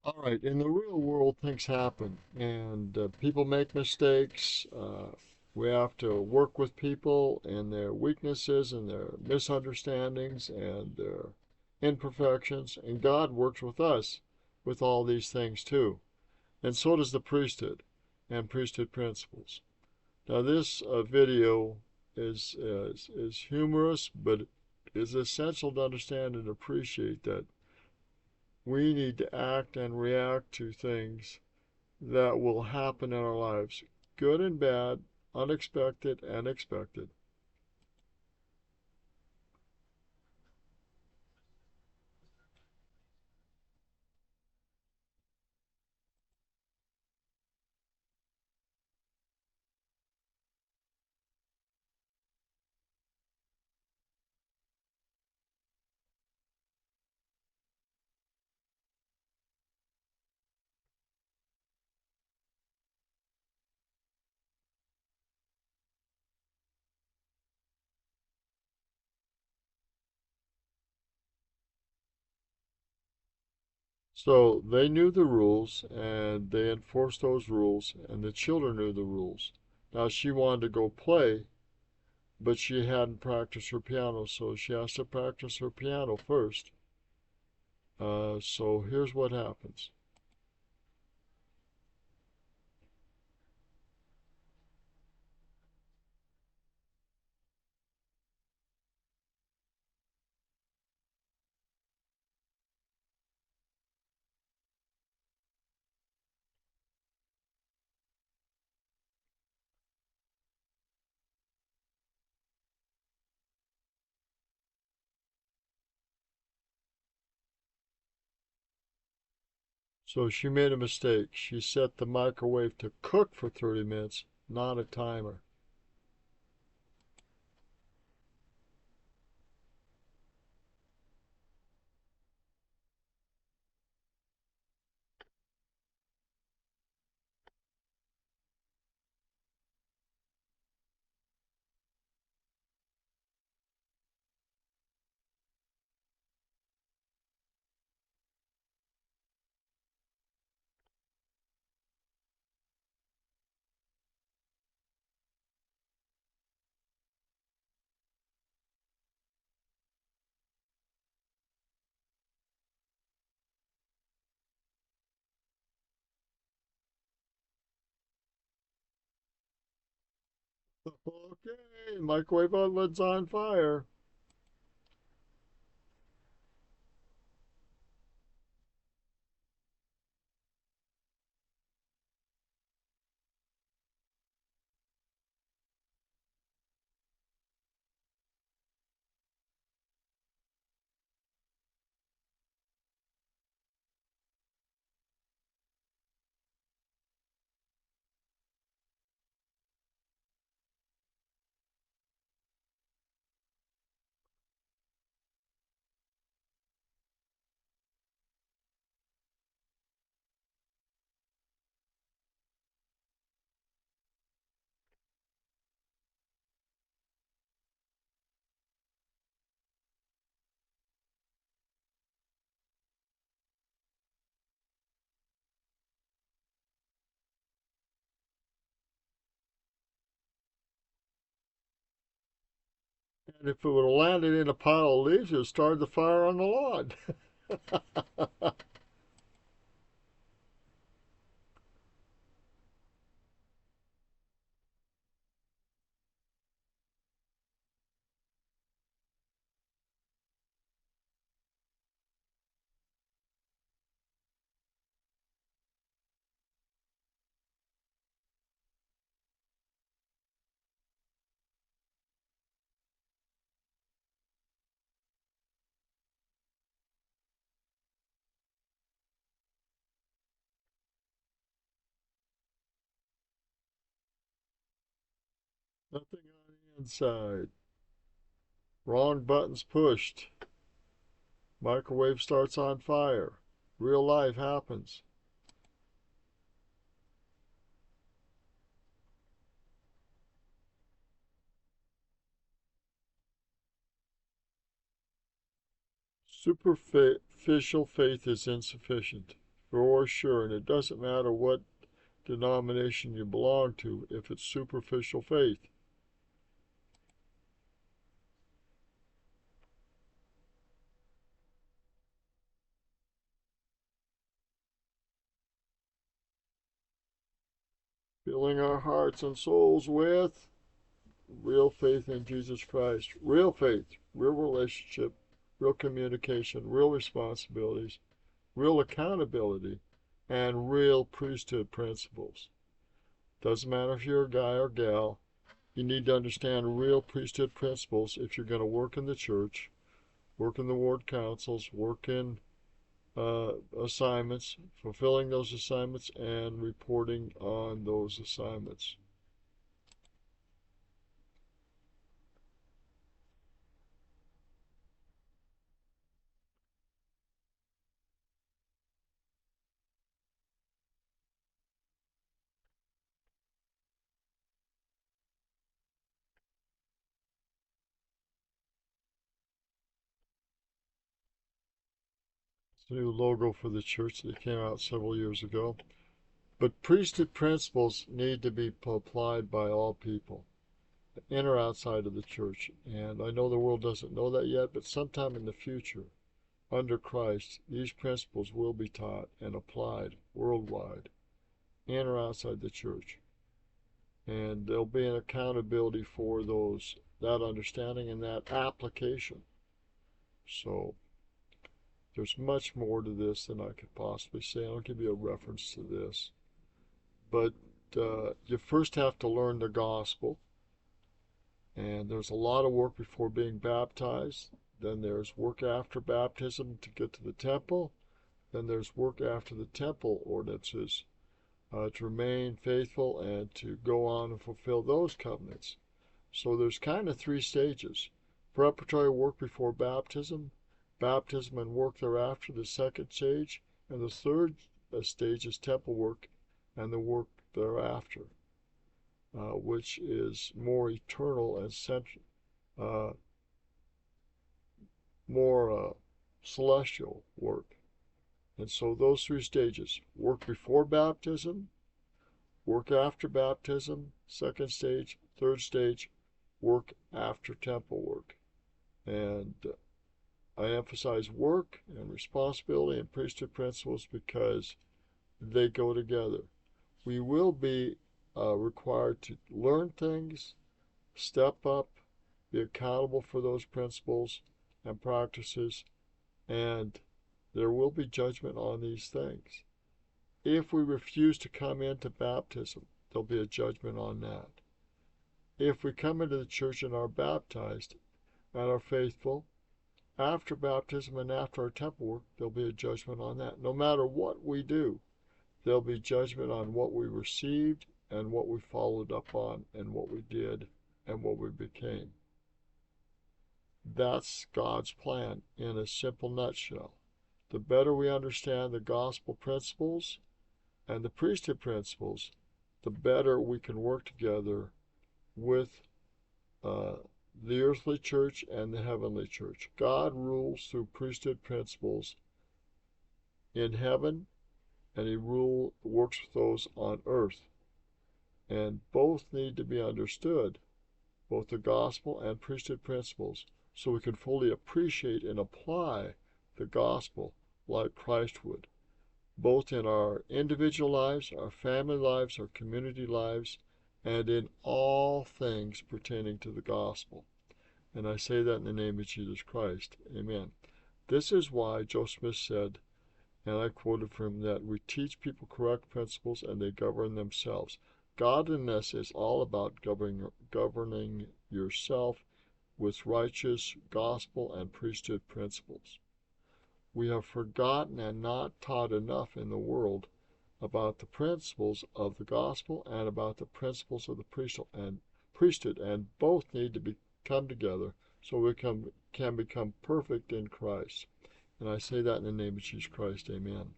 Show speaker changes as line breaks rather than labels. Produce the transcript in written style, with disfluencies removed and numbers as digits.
All right, in the real world, things happen, and people make mistakes. We have to work with people and their weaknesses and their misunderstandings and their imperfections, and God works with us with all these things too. And so does the priesthood and priesthood principles. Now, this video is humorous, but is essential to understand and appreciate that we need to act and react to things that will happen in our lives, good and bad, unexpected and expected. So they knew the rules and they enforced those rules, and the children knew the rules. Now she wanted to go play, but she hadn't practiced her piano, so she has to practice her piano first. So here's what happens. So she made a mistake. She set the microwave to cook for 30 minutes, not a timer. Okay, microwave oven's on fire. And if it would have landed in a pile of leaves, it would have started the fire on the lawn. Nothing on the inside. Wrong buttons pushed. Microwave starts on fire. Real life happens. Superficial faith is insufficient. For sure. And it doesn't matter what denomination you belong to if it's superficial faith. Filling our hearts and souls with real faith in Jesus Christ. Real faith, real relationship, real communication, real responsibilities, real accountability, and real priesthood principles. Doesn't matter if you're a guy or gal, you need to understand real priesthood principles if you're going to work in the church, work in the ward councils, work in assignments, fulfilling those assignments, and reporting on those assignments. It's a new logo for the church that came out several years ago. But priesthood principles need to be applied by all people, in or outside of the church. And I know the world doesn't know that yet, but sometime in the future, under Christ, these principles will be taught and applied worldwide, in or outside the church. And there'll be an accountability for that understanding and that application. So there's much more to this than I could possibly say. I'll give you a reference to this. But you first have to learn the gospel. And there's a lot of work before being baptized. Then there's work after baptism to get to the temple. Then there's work after the temple ordinances to remain faithful and to go on and fulfill those covenants. So there's kind of three stages. Preparatory work before baptism, baptism and work thereafter, the second stage, and the third stage is temple work and the work thereafter, which is more eternal and uh, more celestial work. And so those three stages, work before baptism, work after baptism, second stage, third stage, work after temple work. And I emphasize work and responsibility and priesthood principles because they go together. We will be required to learn things, step up, be accountable for those principles and practices, and there will be judgment on these things. If we refuse to come into baptism, there'll be a judgment on that. If we come into the church and are baptized and are faithful, after baptism and after our temple work, there'll be a judgment on that. No matter what we do, there'll be judgment on what we received and what we followed up on and what we did and what we became. That's God's plan in a simple nutshell. The better we understand the gospel principles and the priesthood principles, the better we can work together with the earthly church and the heavenly church. God rules through priesthood principles in heaven, and he works with those on earth. And both need to be understood, both the gospel and priesthood principles, so we can fully appreciate and apply the gospel like Christ would, both in our individual lives, our family lives, our community lives, and in all things pertaining to the gospel. And I say that in the name of Jesus Christ. Amen. This is why Joe Smith said, and I quoted from him, that we teach people correct principles and they govern themselves. Godliness is all about governing yourself with righteous gospel and priesthood principles. We have forgotten and not taught enough in the world about the principles of the gospel and about the principles of the priesthood, and both need to come together so we can become perfect in Christ. And I say that in the name of Jesus Christ. Amen.